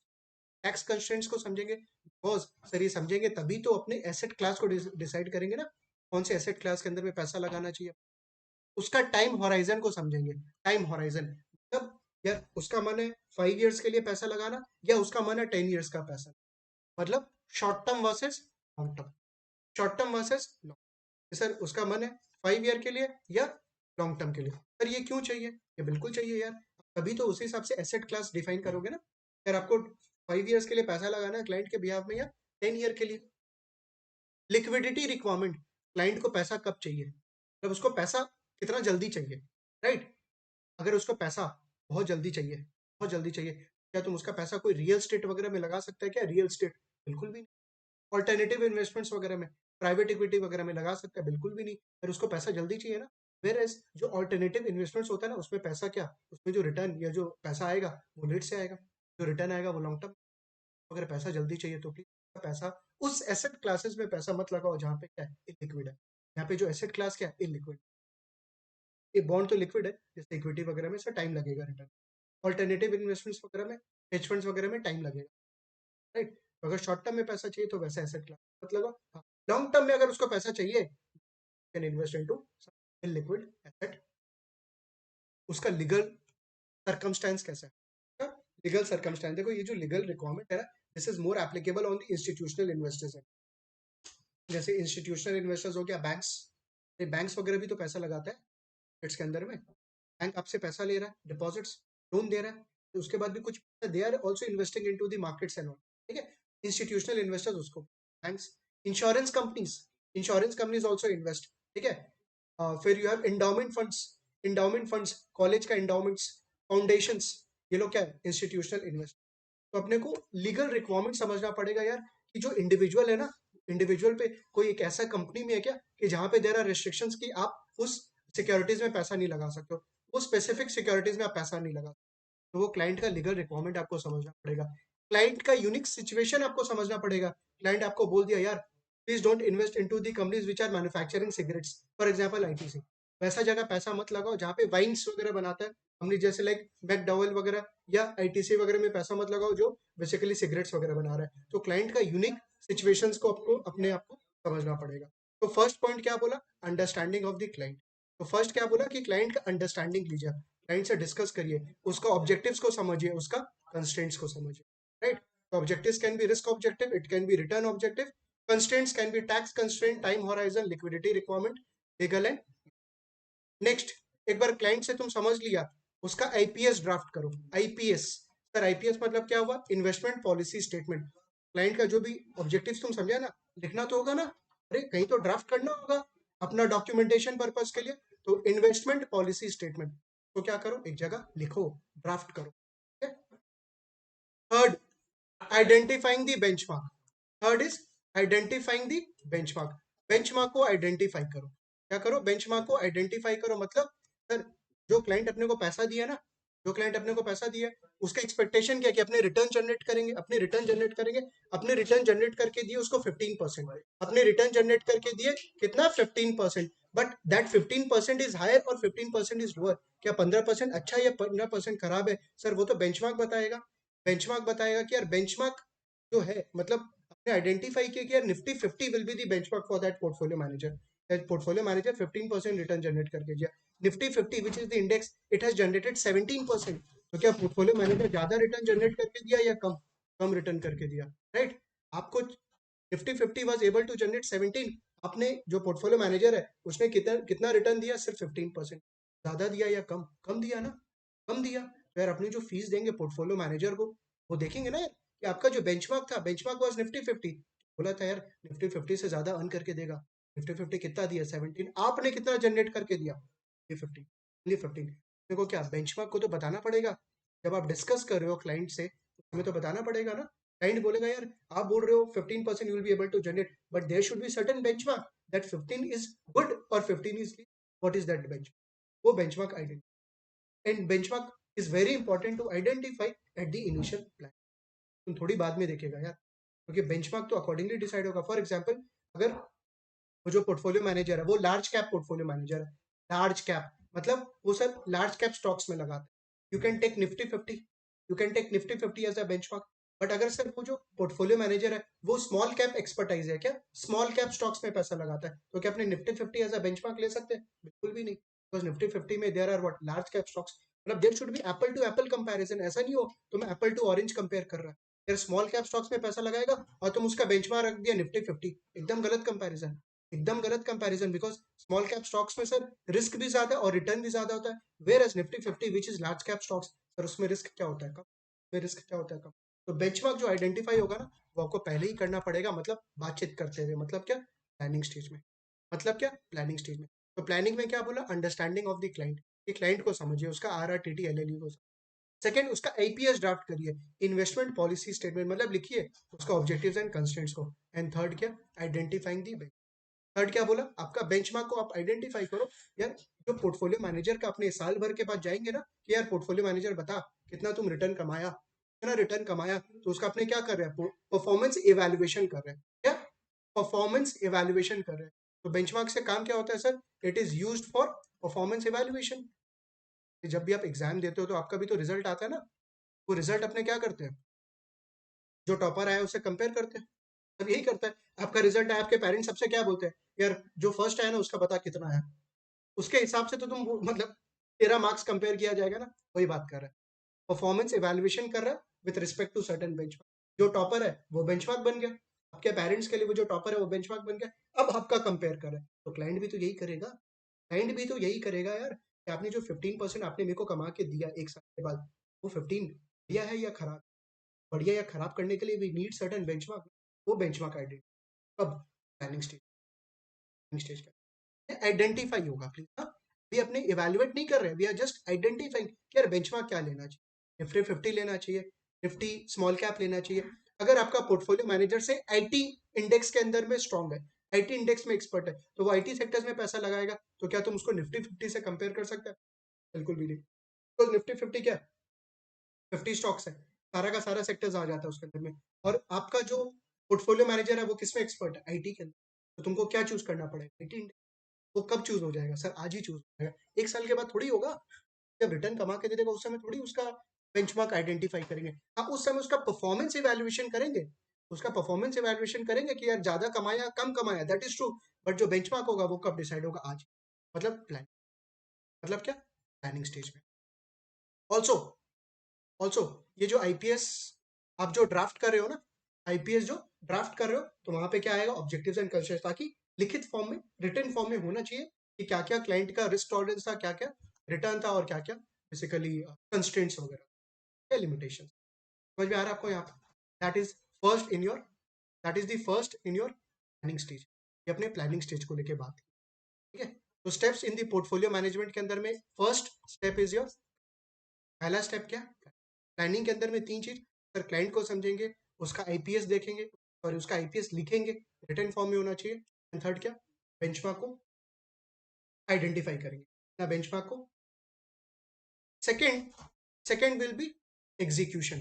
टैक्स कंस्ट्रेंट्स को समझेंगे। बिकॉज सर ये समझेंगे तभी तो अपने एसेट क्लास को डिसाइड करेंगे ना, कौन से एसेट क्लास के अंदर में पैसा लगाना चाहिए। उसका टाइम होराइजन को समझेंगे। टाइम होराइजन मतलब यार उसका मन है 5 इयर्स के लिए पैसा लगाना, या उसका मन है 10 इयर्स का पैसा, मतलब short term versus long term, short term versus long. Sir उसका मन है 5 ईयर के लिए या लॉन्ग टर्म के लिए, सर ये क्यों चाहिए? ये बिल्कुल चाहिए यार, तभी तो उसी हिसाब से एसेट क्लास डिफाइन करोगे ना। यार आपको 5 इयर्स के लिए पैसा लगाना है क्लाइंट के बिहाफ में, या 10 ईयर के लिए। लिक्विडिटी रिक्वायरमेंट, क्लाइंट को पैसा कब चाहिए, मतलब उसको पैसा कितना जल्दी चाहिए, राइट। अगर उसको पैसा बहुत जल्दी चाहिए, बहुत जल्दी चाहिए, क्या तुम उसका पैसा कोई रियल स्टेट वगैरह में लगा सकता है क्या? रियल स्टेट बिल्कुल भी नहीं। ऑल्टरनेटिव इन्वेस्टमेंट्स वगैरह में, प्राइवेट इक्विटी वगैरह में लगा सकता है? बिल्कुल भी नहीं। फिर उसको पैसा जल्दी चाहिए ना। वेर जो ऑल्टरनेटिव इन्वेस्टमेंट्स होता है ना, उसमें पैसा क्या, उसमें जो रिटर्न या जो पैसा आएगा वो लेट से आएगा, जो रिटर्न आएगा वो लॉन्ग टर्म। अगर पैसा जल्दी चाहिए तो प्लीज पैसा उस एसेट क्लासेस में पैसा मत लगाओ जहाँ पे क्या है, इलिक्विड है। यहाँ पे जो एसेट क्लास क्या है, इलिक्विड। ये बॉन्ड तो लिक्विड है, जैसे इक्विटी वगैरह में सर टाइम लगेगा रिटर्न, ऑल्टरनेटिव इन्वेस्टमेंट्स वगैरह में, हेज फंड्स वगैरह में टाइम लगेगा, राइट। तो अगर शॉर्ट टर्म में पैसा चाहिए तो वैसा एसेट क्लास मतलब, लॉन्ग टर्म में अगर उसको पैसा चाहिए can invest into liquid asset. उसका लीगल सर्कमस्टेंस कैसा है? लीगल सर्कमस्टेंस देखो, ये जो लीगल रिक्वायरमेंट है ना, this is more applicable on the institutional investors. जैसे इंस्टीट्यूशनल इन्वेस्टर्स हो गया, बैंक्स, ये बैंक्स वगैरह भी तो पैसा लगाता है इसके अंदर में। बैंक आपसे पैसा ले रहा है, डिपॉजिट्स, लोन दे रहा है, तो उसके बाद भी कुछ they are also investing into the markets and all, ठीक है। इंस्टीट्यूशनल इन्वेस्टर्स उसको banks. Insurance companies also invest, ठीक है। फिर you have endowment funds, endowment funds, college का इंडाउमेंट्स, फाउंडेशंस, ये लोग क्या है? Institutional invest. तो अपने को लीगल रिक्वायरमेंट समझना पड़ेगा यार, कि जो इंडिविजुअल है ना, इंडिविजुअल पे कोई एक ऐसा कंपनी में है क्या कि जहां पे देर आर रिस्ट्रिक्शंस कि आप उस सिक्योरिटीज में पैसा नहीं लगा सकते हो, वो स्पेसिफिक सिक्योरिटीज में आप पैसा नहीं लगा, तो वो क्लाइंट का लीगल रिक्वायरमेंट आपको समझना पड़ेगा। क्लाइंट का यूनिक सिचुएशन आपको समझना पड़ेगा। क्लाइंट आपको बोल दिया यार please don't invest into the companies which are manufacturing cigarettes, for example ITC, वैसा जगह पैसा मत लगाओ जहाँ पे वाइन्स वगैरह बनाता है हमने, जैसे लाइक मैकडॉवेल वगैरह या आईटीसी वगैरह में पैसा मत लगाओ जो बेसिकली सिगरेट्स वगैरह बना रहा है। तो क्लाइंट का यूनिक सिचुएशंस को आपको अपने आप को समझना पड़ेगा। तो फर्स्ट पॉइंट क्या बोला, अंडरस्टैंडिंग ऑफ द क्लाइंट। तो फर्स्ट क्या बोला कि क्लाइंट का अंडरस्टैंडिंग लीजिए, क्लाइंट से डिस्कस करिए, उसका ऑब्जेक्टिव्स को समझिए, उसका कंस्ट्रेंट्स को समझिए, राइट। तो objectives can be risk objective, it can be return objective, constraints can be tax constraint, time horizon, liquidity requirement, legal and. Next, एक बार क्लाइंट से तुम समझ लिया, उसका आईपीएस ड्राफ्ट करो। आईपीएस, सर आईपीएस मतलब क्या हुआ, इन्वेस्टमेंट पॉलिसी स्टेटमेंट। क्लाइंट का जो भी ऑब्जेक्टिव्स तुम समझा ना, लिखना तो होगा ना, अरे कहीं तो ड्राफ्ट करना होगा अपना डॉक्यूमेंटेशन पर्पस के लिए। तो इन्वेस्टमेंट पॉलिसी स्टेटमेंट, तो क्या करो, एक जगह लिखो, ड्राफ्ट करो। Third, identifying the benchmark. Third is identifying the benchmark. Benchmark को आइडेंटिफाई करो। क्या करो, बेंचमार्क को आइडेंटिफाई करो। मतलब सर, जो क्लाइंट अपने को पैसा दिया ना, जो क्लाइंट अपने को पैसा दिया, उसका एक्सपेक्टेशन क्या है कि अपने रिटर्न जनरेट करेंगे, अपने रिटर्न जनरेट करेंगे। अपने रिटर्न जनरेट करके दिए उसको 15%, अपने रिटर्न जनरेट करके दिए कितना, 15%। बट दैट 15% इज हायर और 15% इज लोअर। क्या 15% अच्छा है या 15% खराब है, सर वो तो बेंचमार्क बताएगा। बेंचमार्क बताएगा कि यार बेंचमार्क जो है, मतलब आपने आइडेंटिफाई किया कि यार Nifty 50 will be the benchmark for that portfolio manager. That portfolio manager 15% return generate करके दिया। Nifty 50 which is the index, it has generated 17%। तो क्या पोर्टफोलियो मैनेजर ज्यादा रिटर्न जनरेट करके दिया या कम, कम रिटर्न करके दिया, राइट। आपको Nifty 50 was able to generate 17, आपने जो पोर्टफोलियो मैनेजर है उसने कितना कितना रिटर्न दिया, सिर्फ 15%। ज्यादा दिया या कम, कम दिया ना, कम दिया। तो यार अपनी जो फीस देंगे पोर्टफोलियो मैनेजर को, वो देखेंगे ना यार कि आपका जो बेंचमार्क था, बेंचमार्क वाज निफ्टी 50, बोला था यार निफ्टी 50 से ज्यादा अर्न करके देगा। निफ्टी 50 कितना दिया, 17, आपने कितना जनरेट करके दिया, निफ्टी 50, ओनली 15। देखो क्या बेंचमार्क को तो बताना पड़ेगा, जब आप डिस्कस कर रहे हो क्लाइंट से तो हमें तो बताना पड़ेगा ना। क्लाइंट बोलेगा यार आप बोल रहे हो 15% you will be able to generate, but there should be certain benchmark that 15 is good और 15 is, what is that bench, वो benchmark identity. And benchmark is very important to identify at the initial plan. तुम थोड़ी बाद में देखेगा यार, क्योंकि benchmark तो अकॉर्डिंगली डिसाइड होगा। फॉर एग्जांपल, अगर वो जो पोर्टफोलियो मैनेजर है वो लार्ज कैप पोर्टफोलियो मैनेजर है, लार्ज कैप मतलब वो सर लार्ज कैप स्टॉक्स में लगाता है, you can take Nifty 50, you can take Nifty 50 as a benchmark. But अगर सर वो जो पोर्टफोलियो मैनेजर है वो स्मॉल कैप एक्सपर्टाइज है, क्या स्मॉल कैप स्टॉक्स में पैसा लगाता है, तो क्या अपने निफ्टी 50 एज अ बेंचमार्क ले सकते हैं, बिल्कुल भी नहीं। बिकॉज निफ्टी 50 में there are what, large cap stocks. मतलब there should be apple to apple comparison, ऐसा नहीं हो तो मैं एप्पल टू ऑरेंज कंपेयर कर रहा है। यार स्मॉल कैप स्टॉक्स में पैसा लगाएगा और तुम उसका बेंचमार्क रख दिया निफ्टी 50, एकदम गलत कंपैरिजन, एकदम गलत comparison. Because small cap stocks में सर रिस्क भी ज्यादा है और रिटर्न भी ज्यादा होता है, whereas Nifty 50 which is large cap stocks, sir उसमें रिस्क क्या होता है, कम, उसमें रिस्क क्या होता है, कम। तो बेंचमार्क जो आइडेंटिफाई होगा ना, वो आपको पहले ही करना पड़ेगा, मतलब बातचीत करते हुए, मतलब क्या, प्लानिंग स्टेज में। मतलब क्या, प्लानिंग स्टेज में। तो प्लानिंग में क्या बोला, अंडरस्टैंडिंग ऑफ द क्लाइंट, कि क्लाइंट को समझिए, उसका RRTT LLE को। सेकंड, उसका आईपीएस ड्राफ्ट करिए, इन्वेस्टमेंट पॉलिसी स्टेटमेंट मतलब लिखिए उसका ऑब्जेक्टिव्स एंड कंस्ट्रेंट्स को। एंड थर्ड क्या, आइडेंटिफाइंग दी। थर्ड क्या बोला, आपका बेंचमार्क को आप आइडेंटिफाई करो। यार जो पोर्टफोलियो मैनेजर का अपने साल भर के बाद जाएंगे ना कि यार पोर्टफोलियो मैनेजर बता कितना तुम रिटर्न कमाया, कितना रिटर्न कमाया, तो उसका अपने क्या कर रहे हैं, परफॉर्मेंस इवेल्युएशन कर रहे हैं। क्या, परफॉर्मेंस इवेल्युएशन कर रहे हैं। तो बेंचमार्क से काम क्या होता है sir, it is used for performance evaluation. जब भी आप एग्जाम देते हो तो आपका भी तो रिजल्ट आता है ना, वो रिजल्ट अपने क्या करते हैं, जो टॉपर आया उससे कंपेयर करते हैं। सब यही करता है। आपका रिजल्ट आया, आपके पेरेंट्स सबसे क्या बोलते हैं, यार जो फर्स्ट आया ना उसका बता कितना है, उसके हिसाब से तो तुम मतलब तेरा मार्क्स कंपेयर किया जाएगा ना, वही बात कर रहा है। परफॉर्मेंस इवैल्यूएशन कर रहा है with respect to certain benchmark. जो टॉपर है वो बेंचमार्क बन गया, आपके पेरेंट्स के लिए वो जो टॉपर है वो बेंचमार्क बन गया। अब आपका कंपेयर कर रहा है, तो क्लाइंट भी तो यही करेगा, क्लाइंट भी तो यही करेगा यार, कि आपने जो 15% आपने मेरे को कमा के दिया एक साल के बाद, वो 15 बढ़िया है या खराब, बढ़िया या खराब करने के लिए वी नीड सर्टेन बेंचमार्क। वो बेंचमार्क आइडेंटिटी कब, प्लानिंग स्टेज, स्टेज का आइडेंटिफाई होगा प्लीज। हाँ, भी अपने इवेल्युएट नहीं कर रहे, वी आर जस्ट आइडेंटिफाइंग कि यार बेंचमार्क क्या लेना चाहिए, निफ्टी 50 लेना चाहिए, निफ्टी स्मॉल कैप लेना चाहिए। अगर आपका पोर्टफोलियो मैनेजर से आईटी इंडेक्स के अंदर में स्ट्रांग है, आईटी इंडेक्स में एक्सपर्ट है, तो वो आईटी सेक्टर्स में पैसा लगाएगा, तो क्या तुम उसको निफ्टी 50 से कंपेयर कर सकते हैं, बिल्कुल भी नहीं। तो निफ्टी 50 क्या, 50 स्टॉक्स है, सारा का सारा सेक्टर्स आ जाता है उसके अंदर में। और आपका जो पोर्टफोलियो मैनेजर है वो किसमें एक्सपर्ट है, आईटी के अंदर, तो तुमको क्या चूज करना पड़ेगा, आईटी। वो कब चूज हो जाएगा सर? आज ही चूज हो जाएगा, 1 साल के बाद थोड़ी होगा। जब रिटर्न कमा के दे देगा उस समय थोड़ी उसका बेंचमार्क आइडेंटिफाई करेंगे। हाँ, उस समय उसका परफॉर्मेंस इवैल्यूएशन करेंगे, उसका परफॉर्मेंस इवैल्यूएशन करेंगे कि यार ज्यादा कमाया कम कमाया, दैट इज ट्रू। बट जो बेंचमार्क होगा वो कब डिसाइड होगा? आज। मतलब प्लान, मतलब क्या? प्लानिंग स्टेज में। ऑल्सो, ऑल्सो ये जो आईपीएस आप जो ड्राफ्ट कर रहे हो ना, आईपीएस जो ड्राफ्ट कर रहे हो, तो वहां पे क्या आएगा? ऑब्जेक्टिव्स एंड कंस्ट्रेंट्स, ताकि लिखित फॉर्म में, रिटन फॉर्म में होना चाहिए कि क्या क्या क्लाइंट का रिस्क टॉलरेंस था, क्या क्या रिटर्न था, और क्या क्या बेसिकली कंस्ट्रेंट्स वगैरह, क्या लिमिटेशन। समझ में आ रहा है आपको यहाँ पर? That is first in your, that is the first in your planning stage. ये अपने प्लानिंग स्टेज को लेके बात की, ठीक है। तो steps in the portfolio management के अंदर में फर्स्ट स्टेप इज योर, पहला स्टेप क्या? प्लानिंग के अंदर में 3 चीज, सर क्लाइंट को समझेंगे, उसका आईपीएस देखेंगे और उसका आईपीएस लिखेंगे, रिटर्न फॉर्म में होना चाहिए। एंड थर्ड क्या? बेंचमार्क को आइडेंटिफाई करेंगे ना, बेंचमार्क को। Second, second will be execution,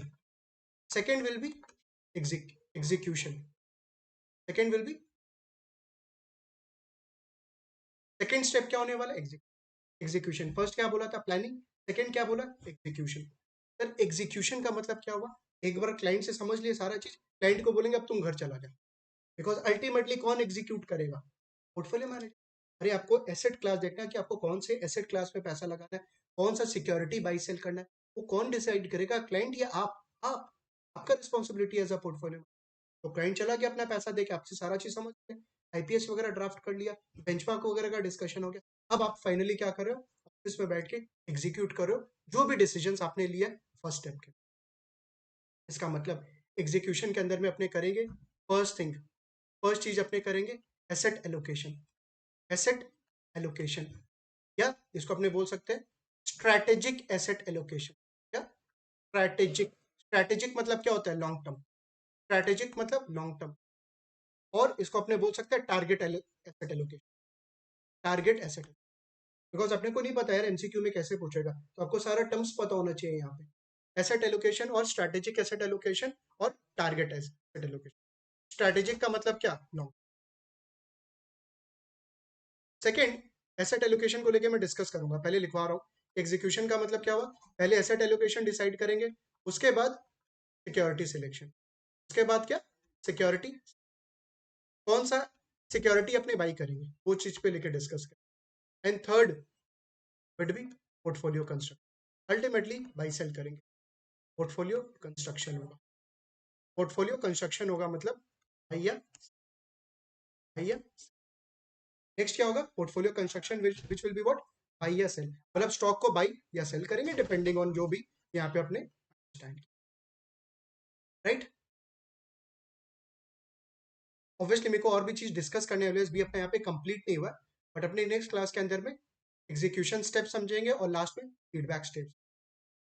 second will be execution, second will be, second step क्या होने वाला? एग्जीक्यूशन। फर्स्ट क्या बोला था? प्लानिंग। सेकेंड क्या बोला? एग्जीक्यूशन। सर एग्जीक्यूशन का मतलब क्या हुआ? एक बार क्लाइंट से समझ लिए सारा चीज, क्लाइंट को बोलेंगे अब तुम घर चला जा। बिकॉज अल्टीमेटली कौन एग्जीक्यूट करेगा? Portfolio manager. अरे आपको एसेट क्लास देखना है कि आपको कौन से एसेट क्लास में पैसा लगाना है, कौन सा सिक्योरिटी बाई सेल करना है, वो कौन डिसाइड करेगा? क्लाइंट या आप आपका रिस्पॉन्सिबिलिटी एज अ पोर्टफोलियो। तो क्लाइंट चला गया अपना पैसा दे के, आपसे सारा चीज समझ गया, आईपीएस वगैरह ड्राफ्ट कर लिया, बेंचमार्क वगैरह का डिस्कशन हो गया। अब आप फाइनली क्या कर रहे हो? ऑफिस में बैठ के एग्जीक्यूट कर रहे हो जो भी डिसीजन आपने लिया फर्स्ट स्टेप के। इसका मतलब एग्जीक्यूशन के अंदर में अपने करेंगे फर्स्ट थिंग, फर्स्ट चीज अपने करेंगे एसेट एलोकेशन, एसेट एलोकेशन, या इसको अपने बोल सकते हैं स्ट्रैटेजिक एसेट एलोकेशन। क्या? स्ट्रैटेजिक, स्ट्रैटेजिक मतलब क्या होता है? Long term. स्ट्रैटेजिक मतलब लॉन्ग टर्म। और इसको अपने बोल सकते हैं target asset allocation, target asset. Because अपने को नहीं पता यार एमसीक्यू में कैसे पूछेगा, तो आपको सारा टर्म्स पता होना चाहिए यहाँ पे। एसेट एलोकेशन और स्ट्रैटेजिक एसेट एलोकेशन और टारगेट एसेट एलोकेशन। स्ट्रैटेजिक का मतलब क्या? लॉन्ग। सेकेंड, एसेट एलोकेशन को लेके मैं डिस्कस करूंगा, पहले लिखवा रहा हूँ। एग्जीक्यूशन का मतलब क्या हुआ? पहले एसेट एलोकेशन डिसाइड करेंगे, उसके बाद सिक्योरिटी सिलेक्शन, उसके बाद क्या? सिक्योरिटी, कौन सा सिक्योरिटी अपने बाई करेंगे वो चीज पे लेके डिस्कस करें। And third would be portfolio construct, ultimately buy sell करेंगे, पोर्टफोलियो कंस्ट्रक्शन होगा। पोर्टफोलियो कंस्ट्रक्शन होगा मतलब भैया, भैया। नेक्स्ट क्या होगा? Portfolio construction which will be what? Buy या सेल, मतलब स्टॉक को बाई या सेल करेंगे डिपेंडिंग ऑन जो भी यहाँ पे अपने स्टैंड, राइट। ऑब्वियसली मेरे को और भी चीज डिस्कस करने वाले भी अपने यहाँ पे कंप्लीट नहीं हुआ, बट अपने नेक्स्ट क्लास के अंदर में एग्जीक्यूशन स्टेप समझेंगे और लास्ट में feedback steps.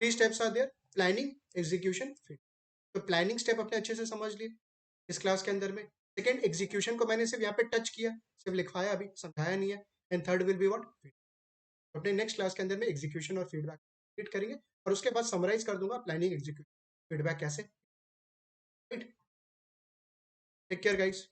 3 steps are there, planning, execution, feed. तो प्लानिंग स्टेप अपने अच्छे से समझ लिए इस क्लास के अंदर में। सेकंड, एग्जीक्यूशन को मैंने सिर्फ यहाँ पे टच किया, सिर्फ लिखवाया, अभी समझाया नहीं है। And third will be what? Feed. अपने नेक्स्ट क्लास के अंदर में एग्जीक्यूशन और फीडबैक कंप्लीट करेंगे, और उसके बाद समराइज कर दूंगा प्लानिंग, एग्जीक्यूशन, फीडबैक कैसे, राइट। Take care guys.